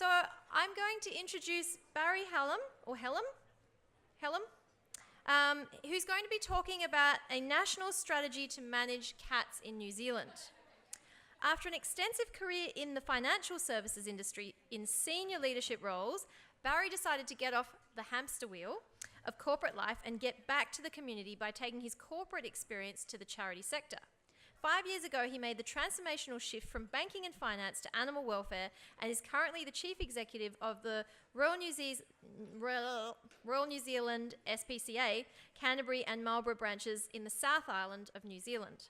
So I'm going to introduce Barry Helem, or Helem, who's going to be talking about a national strategy to manage cats in New Zealand. After an extensive career in the financial services industry in senior leadership roles, Barry decided to get off the hamster wheel of corporate life and get back to the community by taking his corporate experience to the charity sector. 5 years ago, he made the transformational shift from banking and finance to animal welfare and is currently the chief executive of the Royal New Zealand SPCA, Canterbury and Marlborough branches in the South Island of New Zealand.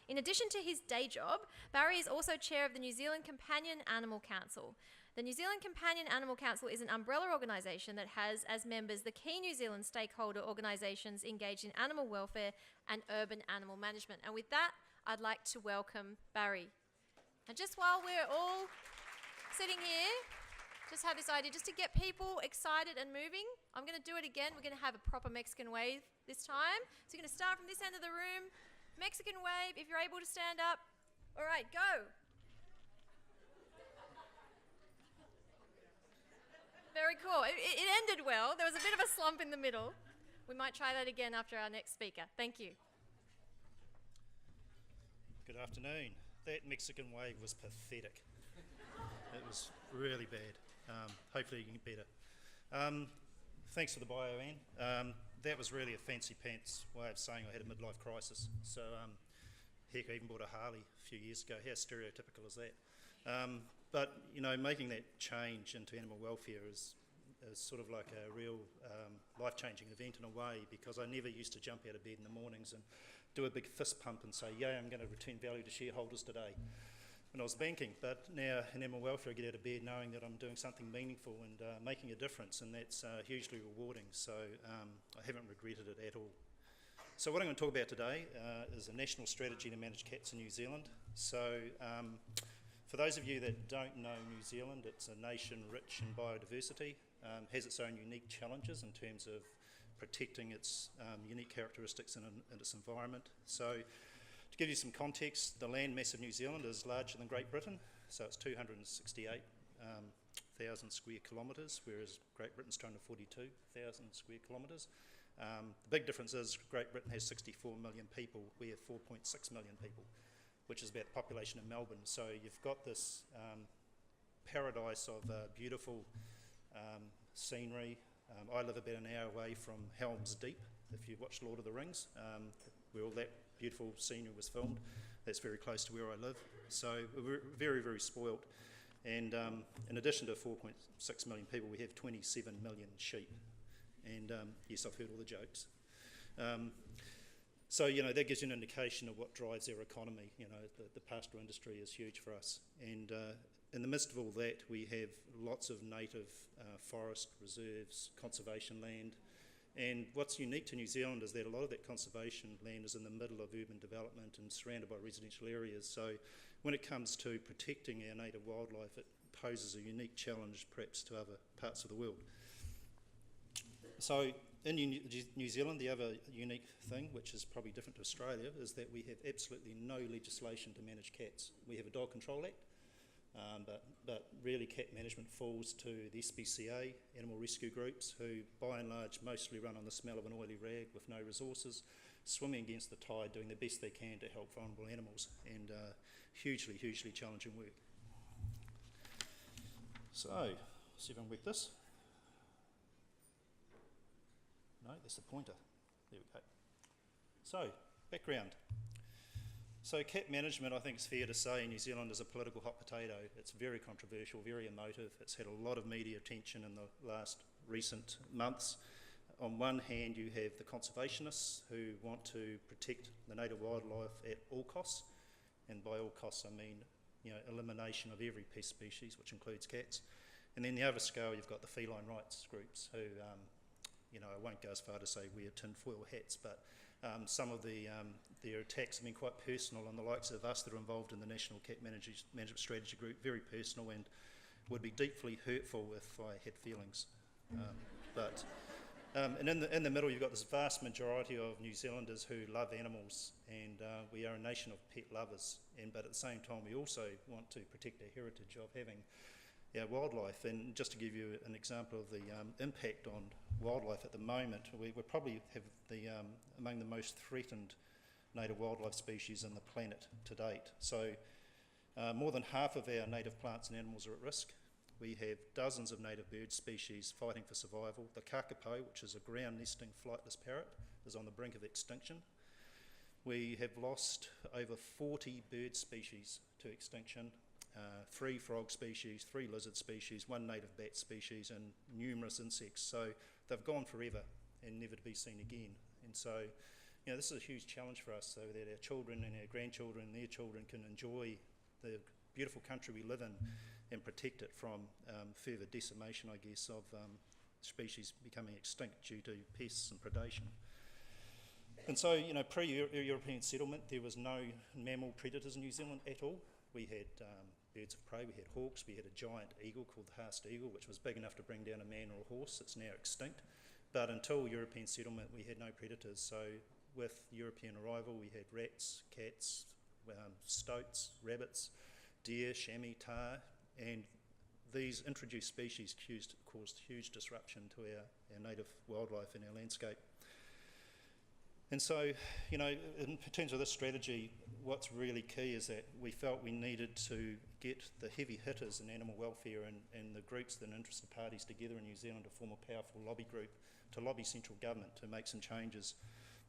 In addition to his day job, Barry is also chair of the New Zealand Companion Animal Council. The New Zealand Companion Animal Council is an umbrella organisation that has as members the key New Zealand stakeholder organisations engaged in animal welfare and urban animal management. And with that, I'd like to welcome Barry. And just while we're all sitting here, just have this idea, just to get people excited and moving, I'm going to do it again. We're going to have a proper Mexican wave this time. So you're going to start from this end of the room, Mexican wave, if you're able to stand up. All right, go. Very cool. It ended well. There was a bit of a slump in the middle. We might try that again after our next speaker. Thank you. Good afternoon. That Mexican wave was pathetic. It was really bad. Hopefully you can get better. Thanks for the bio, Anne. That was really a fancy pants way of saying I had a midlife crisis. So, heck, I even bought a Harley a few years ago. How stereotypical is that? But, you know, making that change into animal welfare is sort of like a real life-changing event in a way, because I never used to jump out of bed in the mornings and do a big fist pump and say, yeah, I'm going to return value to shareholders today when I was banking. But now in animal welfare, I get out of bed knowing that I'm doing something meaningful and making a difference, and that's hugely rewarding. So I haven't regretted it at all. So what I'm going to talk about today is a national strategy to manage cats in New Zealand. So for those of you that don't know New Zealand, it's a nation rich in biodiversity, has its own unique challenges in terms of protecting its unique characteristics in its environment. So to give you some context, the land mass of New Zealand is larger than Great Britain, so it's 268,000 square kilometres, whereas Great Britain's 242,000 square kilometres. The big difference is Great Britain has 64 million people, we have 4.6 million people, which is about the population of Melbourne. So you've got this paradise of beautiful scenery. I live about an hour away from Helm's Deep, if you've watched Lord of the Rings, where all that beautiful scenery was filmed. That's very close to where I live. So we're very, very spoilt. And in addition to 4.6 million people, we have 27 million sheep. And yes, I've heard all the jokes. So, you know, that gives you an indication of what drives our economy. You know, the pastoral industry is huge for us. And in the midst of all that, we have lots of native forest reserves, conservation land. And what's unique to New Zealand is that a lot of that conservation land is in the middle of urban development and surrounded by residential areas. So when it comes to protecting our native wildlife, it poses a unique challenge perhaps to other parts of the world. So in New Zealand, the other unique thing, which is probably different to Australia, is that we have absolutely no legislation to manage cats. We have a Dog Control Act, but really cat management falls to the SPCA, animal rescue groups, who by and large mostly run on the smell of an oily rag with no resources, swimming against the tide, doing the best they can to help vulnerable animals, and hugely, hugely challenging work. So, see if I can work this. No, that's the pointer. There we go. So, background. So cat management, I think it's fair to say, in New Zealand is a political hot potato. It's very controversial, very emotive. It's had a lot of media attention in the last recent months. On one hand, you have the conservationists who want to protect the native wildlife at all costs, and by all costs I mean, you know, elimination of every pest species, which includes cats. And then the other scale, you've got the feline rights groups who, you know, I won't go as far to say wear tinfoil hats, but some of their attacks have been quite personal on the likes of us that are involved in the National Cat Management Strategy Group, very personal, and would be deeply hurtful if I had feelings. And in the middle, you've got this vast majority of New Zealanders who love animals, and we are a nation of pet lovers. But at the same time, we also want to protect our heritage of having our wildlife. And just to give you an example of the impact on wildlife at the moment, we probably have among the most threatened native wildlife species on the planet to date. So more than half of our native plants and animals are at risk. We have dozens of native bird species fighting for survival. The kakapo, which is a ground nesting flightless parrot, is on the brink of extinction. We have lost over 40 bird species to extinction, 3 frog species, 3 lizard species, 1 native bat species, and numerous insects. So they've gone forever and never to be seen again. And so, this is a huge challenge for us, so that our children and our grandchildren and their children can enjoy the beautiful country we live in and protect it from further decimation, I guess, of species becoming extinct due to pests and predation. And so, pre-European settlement, there was no mammal predators in New Zealand at all. We had birds of prey, we had hawks, we had a giant eagle called the Haast eagle, which was big enough to bring down a man or a horse. It's now extinct. But until European settlement, we had no predators. So with European arrival, we had rats, cats, stoats, rabbits, deer, chamois, tahr, and these introduced species caused huge disruption to our native wildlife and our landscape. And so, in terms of this strategy, what's really key is that we felt we needed to get the heavy hitters in animal welfare and the groups and interested parties together in New Zealand to form a powerful lobby group to lobby central government to make some changes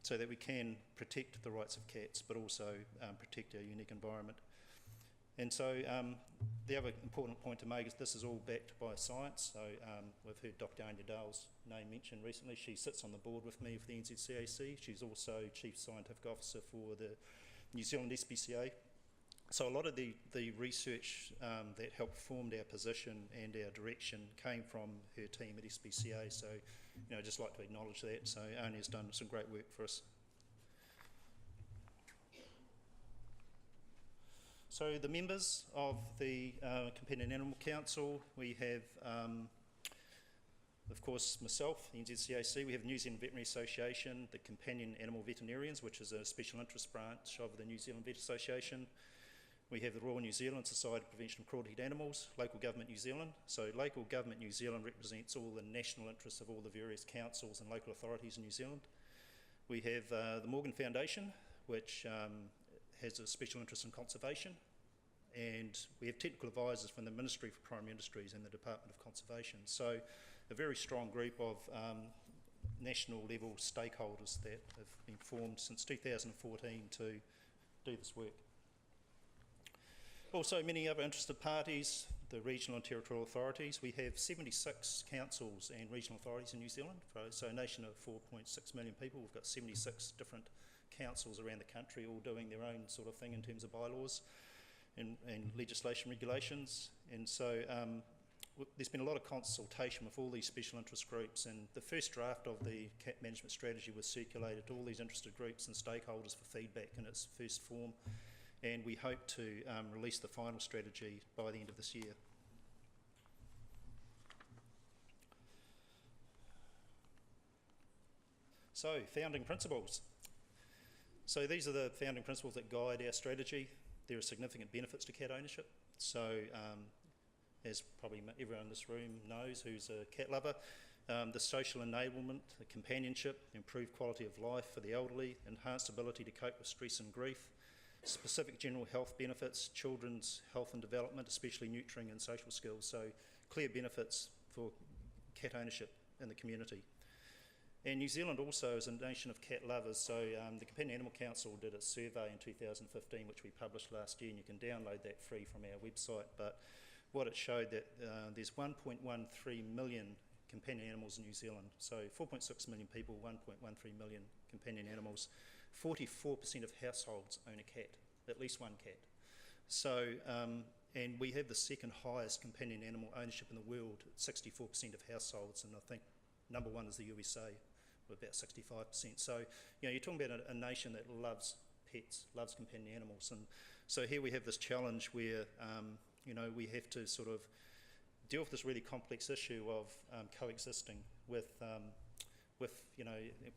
so that we can protect the rights of cats but also protect our unique environment. And so the other important point to make is this is all backed by science. So we've heard Dr. Anya Dale's name mentioned recently. She sits on the board with me for the NZCAC. She's also Chief Scientific Officer for the New Zealand SPCA. So a lot of the research that helped form our position and our direction came from her team at SPCA. So I'd just like to acknowledge that. So Anya's done some great work for us. So the members of the Companion Animal Council, we have, of course, myself, the NZCAC, we have the New Zealand Veterinary Association, the Companion Animal Veterinarians, which is a special interest branch of the New Zealand Vet Association. We have the Royal New Zealand Society of Prevention of Cruelty to Animals, Local Government New Zealand. So Local Government New Zealand represents all the national interests of all the various councils and local authorities in New Zealand. We have the Morgan Foundation, which has a special interest in conservation, and we have technical advisors from the Ministry for Primary Industries and the Department of Conservation. So a very strong group of national level stakeholders that have been formed since 2014 to do this work. Also many other interested parties, the regional and territorial authorities. We have 76 councils and regional authorities in New Zealand. So a nation of 4.6 million people, we've got 76 different councils around the country all doing their own sort of thing in terms of bylaws and legislation regulations. And so there's been a lot of consultation with all these special interest groups, and the first draft of the cat management strategy was circulated to all these interested groups and stakeholders for feedback in its first form, and we hope to release the final strategy by the end of this year. So, founding principles. So these are the founding principles that guide our strategy. There are significant benefits to cat ownership. So as probably everyone in this room knows who's a cat lover, the social enablement, the companionship, improved quality of life for the elderly, enhanced ability to cope with stress and grief, specific general health benefits, children's health and development, especially nurturing and social skills. So clear benefits for cat ownership in the community. And New Zealand also is a nation of cat lovers, so the Companion Animal Council did a survey in 2015, which we published last year, and you can download that free from our website. But what it showed that there's 1.13 million companion animals in New Zealand, so 4.6 million people, 1.13 million companion animals. 44% of households own a cat, at least one cat. So, and we have the second highest companion animal ownership in the world, 64% of households, and I think number one is the USA, with about 65%. So, you're talking about a nation that loves pets, loves companion animals. And so here we have this challenge where, we have to sort of deal with this really complex issue of coexisting with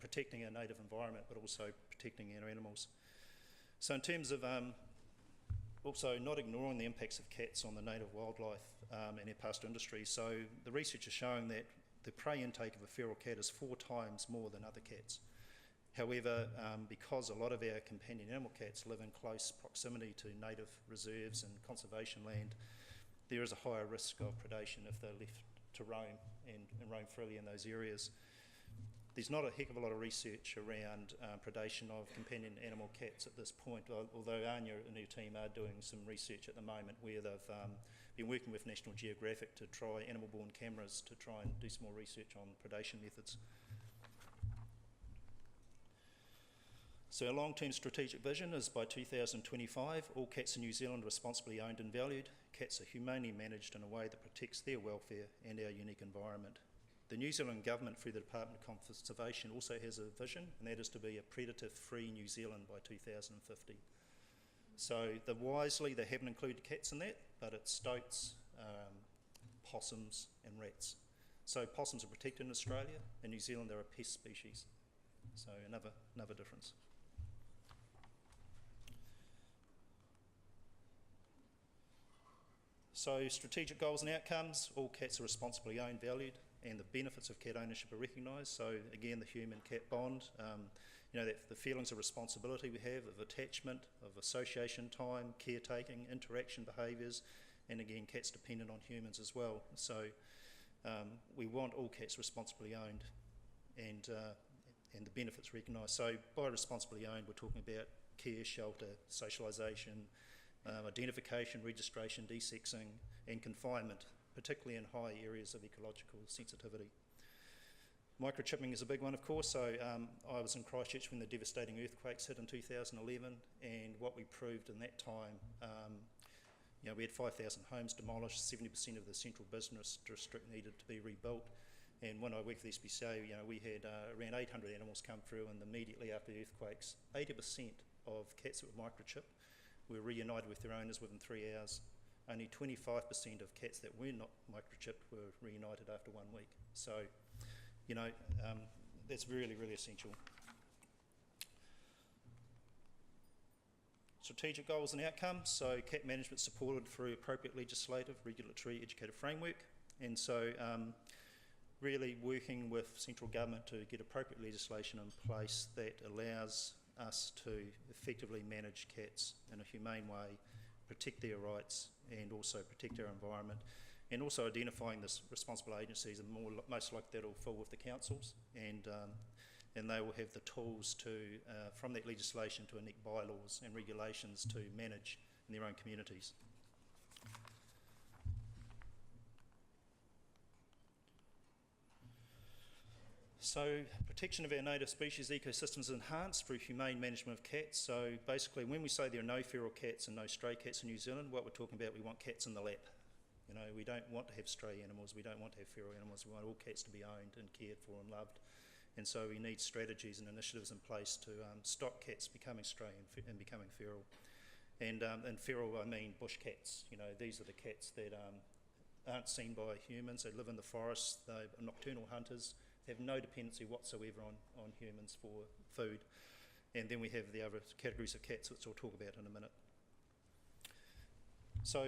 protecting our native environment, but also protecting our animals. So in terms of Also, not ignoring the impacts of cats on the native wildlife and their pastoral industry. So the research is showing that the prey intake of a feral cat is 4 times more than other cats. However, because a lot of our companion animal cats live in close proximity to native reserves and conservation land, there is a higher risk of predation if they're left to roam and roam freely in those areas. There's not a heck of a lot of research around predation of companion animal cats at this point, although Anya and her team are doing some research at the moment where they've been working with National Geographic to try animal-borne cameras to try and do some more research on predation methods. So our long-term strategic vision is by 2025, all cats in New Zealand are responsibly owned and valued. Cats are humanely managed in a way that protects their welfare and our unique environment. The New Zealand Government, through the Department of Conservation, also has a vision, and that is to be a predator-free New Zealand by 2050. So wisely, they haven't included cats in that, but it's stoats, possums and rats. So possums are protected in Australia. In New Zealand, they're a pest species. So another difference. So strategic goals and outcomes, all cats are responsibly owned, valued, and the benefits of cat ownership are recognised. So again, the human-cat bond, that the feelings of responsibility we have, of attachment, of association time, caretaking, interaction behaviours, and again, cats dependent on humans as well. So we want all cats responsibly owned and the benefits recognised. So by responsibly owned, we're talking about care, shelter, socialisation, identification, registration, desexing, and confinement, particularly in high areas of ecological sensitivity. Microchipping is a big one, of course. So I was in Christchurch when the devastating earthquakes hit in 2011, and what we proved in that time, we had 5,000 homes demolished, 70% of the central business district needed to be rebuilt. And when I worked for the SPCA, we had around 800 animals come through, and immediately after the earthquakes, 80% of cats that were microchipped were reunited with their owners within 3 hours. Only 25% of cats that were not microchipped were reunited after 1 week. So, that's really, really essential. Strategic goals and outcomes. So cat management supported through appropriate legislative, regulatory, educative framework. And so really working with central government to get appropriate legislation in place that allows us to effectively manage cats in a humane way, protect their rights, and also protect our environment, and also identifying the responsible agencies, and most likely that'll fall with the councils, and they will have the tools to, from that legislation, to enact bylaws and regulations to manage in their own communities. So protection of our native species ecosystems is enhanced through humane management of cats. So basically, when we say there are no feral cats and no stray cats in New Zealand, what we're talking about, we want cats in the lap. We don't want to have stray animals, we don't want to have feral animals, we want all cats to be owned and cared for and loved. And so we need strategies and initiatives in place to stop cats becoming stray and becoming feral. And feral, I mean bush cats. These are the cats that aren't seen by humans. They live in the forest, they're nocturnal hunters, they have no dependency whatsoever on humans for food. And then we have the other categories of cats, which I'll talk about in a minute. So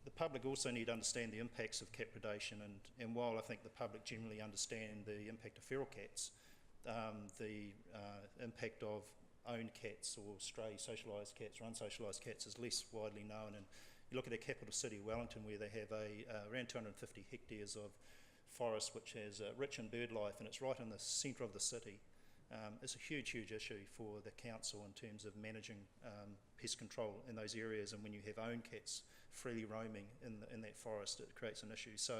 the public also need to understand the impacts of cat predation, and while I think the public generally understand the impact of feral cats, the impact of owned cats or stray socialised cats or unsocialised cats is less widely known. And you look at the capital city, Wellington, where they have around 250 hectares of forest which has rich in bird life, and it's right in the centre of the city. It's a huge, huge issue for the council in terms of managing pest control in those areas, and when you have owned cats freely roaming in that forest, it creates an issue. So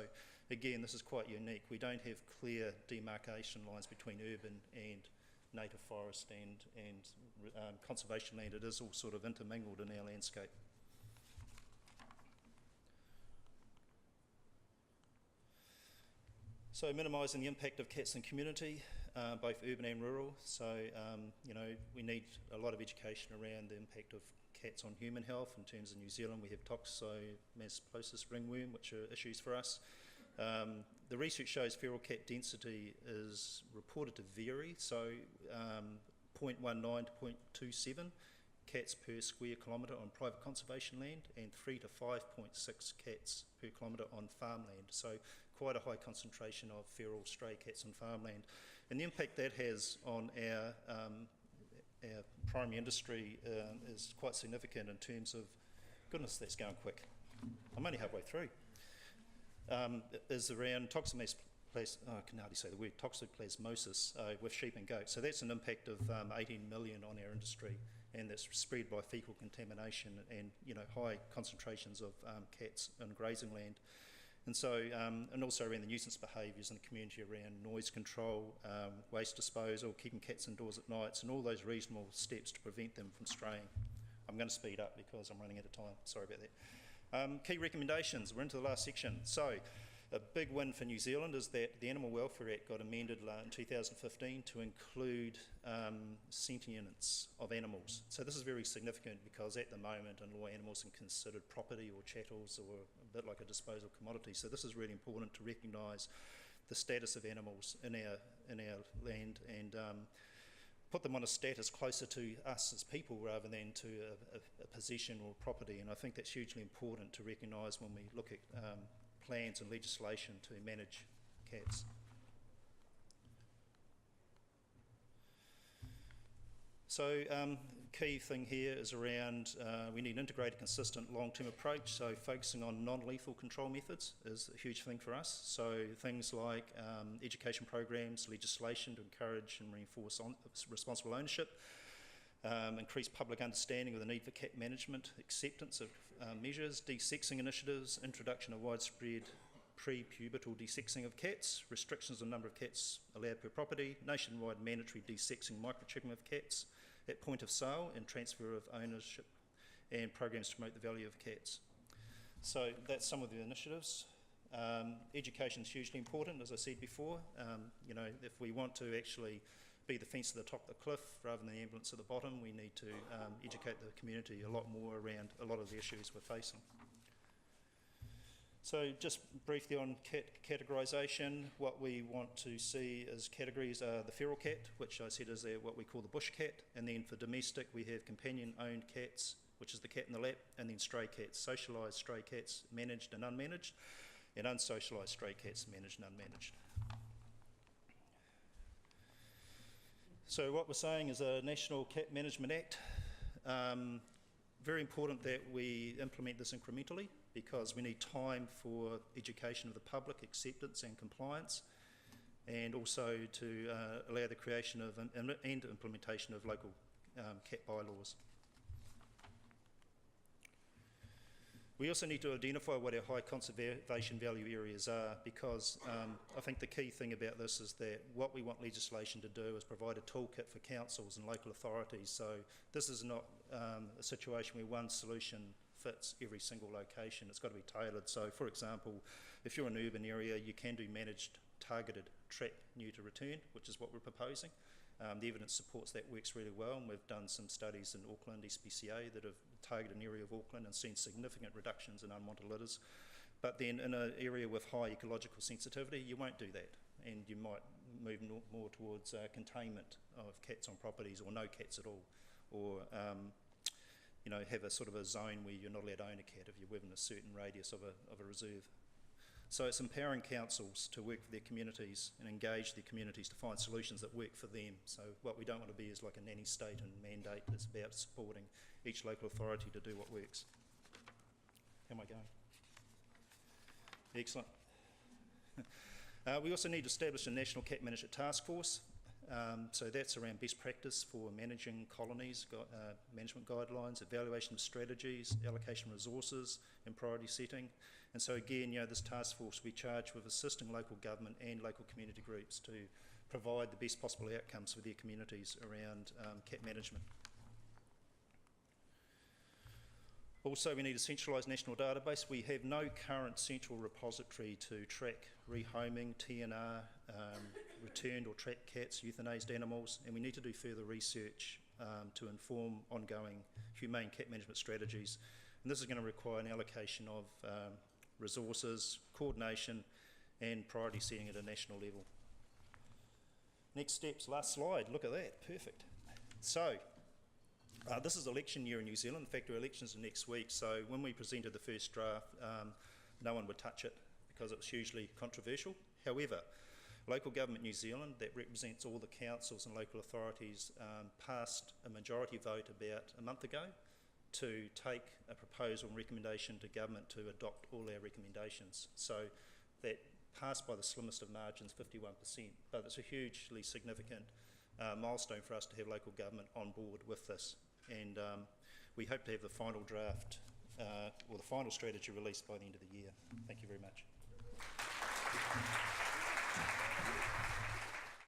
again, this is quite unique. We don't have clear demarcation lines between urban and native forest and conservation land. It is all sort of intermingled in our landscape. So minimising the impact of cats in community, both urban and rural. So, we need a lot of education around the impact of cats on human health. In terms of New Zealand, we have toxoplasmosis ringworm, which are issues for us. The research shows feral cat density is reported to vary, so 0.19 to 0.27, cats per square kilometre on private conservation land and 3 to 5.6 cats per kilometre on farmland. So quite a high concentration of feral stray cats on farmland. And the impact that has on our primary industry is quite significant in terms of, goodness, that's going quick. I'm only halfway through. Is around toxoplasmosis with sheep and goats. So that's an impact of 18 million on our industry, and that's spread by fecal contamination and high concentrations of cats on grazing land. And so, and also around the nuisance behaviours in the community around noise control, waste disposal, keeping cats indoors at nights, and all those reasonable steps to prevent them from straying. I'm going to speed up because I'm running out of time. Sorry about that. Key recommendations. We're into the last section. So, a big win for New Zealand is that the Animal Welfare Act got amended in 2015 to include sentience of animals. So this is very significant because at the moment in law animals are considered property or chattels or a bit like a disposal commodity. So this is really important to recognise the status of animals in our land and put them on a status closer to us as people rather than to a possession or property. And I think that's hugely important to recognise when we look at plans and legislation to manage cats. So key thing here is around we need an integrated, consistent, long-term approach. So focusing on non-lethal control methods is a huge thing for us. So things like education programs, legislation to encourage and reinforce responsible ownership, increase public understanding of the need for cat management, acceptance of measures, desexing initiatives, introduction of widespread pre-pubertal desexing of cats, restrictions on the number of cats allowed per property, nationwide mandatory desexing microchipping of cats at point of sale and transfer of ownership, and programs to promote the value of cats. So that's some of the initiatives. Education is hugely important, as I said before. If we want to actually be the fence at the top of the cliff rather than the ambulance at the bottom, we need to educate the community a lot more around a lot of the issues we're facing. So just briefly on cat categorisation, what we want to see as categories are the feral cat, which I said is what we call the bush cat, and then for domestic we have companion-owned cats, which is the cat in the lap, and then stray cats, socialised stray cats, managed and unmanaged, and unsocialised stray cats, managed and unmanaged. So what we're saying is a National Cat Management Act. Very important that we implement this incrementally because we need time for education of the public, acceptance and compliance, and also to allow the creation of and implementation of local cat bylaws. We also need to identify what our high conservation value areas are because I think the key thing about this is that what we want legislation to do is provide a toolkit for councils and local authorities. So this is not a situation where one solution fits every single location. It's got to be tailored. So for example, if you're in an urban area, you can do managed targeted trap neuter return, which is what we're proposing. The evidence supports that works really well, and we've done some studies in Auckland, SPCA, that have targeted an area of Auckland and seen significant reductions in unwanted litters. But then in an area with high ecological sensitivity, you won't do that, and you might move more towards containment of cats on properties, or no cats at all, or have a sort of a zone where you're not allowed to own a cat if you're within a certain radius of a reserve. So it's empowering councils to work with their communities and engage their communities to find solutions that work for them. So what we don't want to be is like a nanny state and mandate. It's about supporting each local authority to do what works. How am I going? Excellent. We also need to establish a National Cat Management Task Force. So that's around best practice for managing colonies, management guidelines, evaluation of strategies, allocation of resources, and priority setting. And so again, this task force will be charged with assisting local government and local community groups to provide the best possible outcomes for their communities around cat management. Also, we need a centralised national database. We have no current central repository to track rehoming, TNR, returned or trapped cats, euthanized animals, and we need to do further research to inform ongoing humane cat management strategies. And this is going to require an allocation of resources, coordination, and priority setting at a national level. Next steps, last slide, look at that, perfect. So, This is election year in New Zealand. In fact, our elections are next week, so when we presented the first draft, no one would touch it because it was hugely controversial. However, Local Government New Zealand, that represents all the councils and local authorities, passed a majority vote about a month ago to take a proposal and recommendation to government to adopt all our recommendations. So that passed by the slimmest of margins, 51%, but it's a hugely significant milestone for us to have local government on board with this. And we hope to have the final draft or the final strategy released by the end of the year. Thank you very much.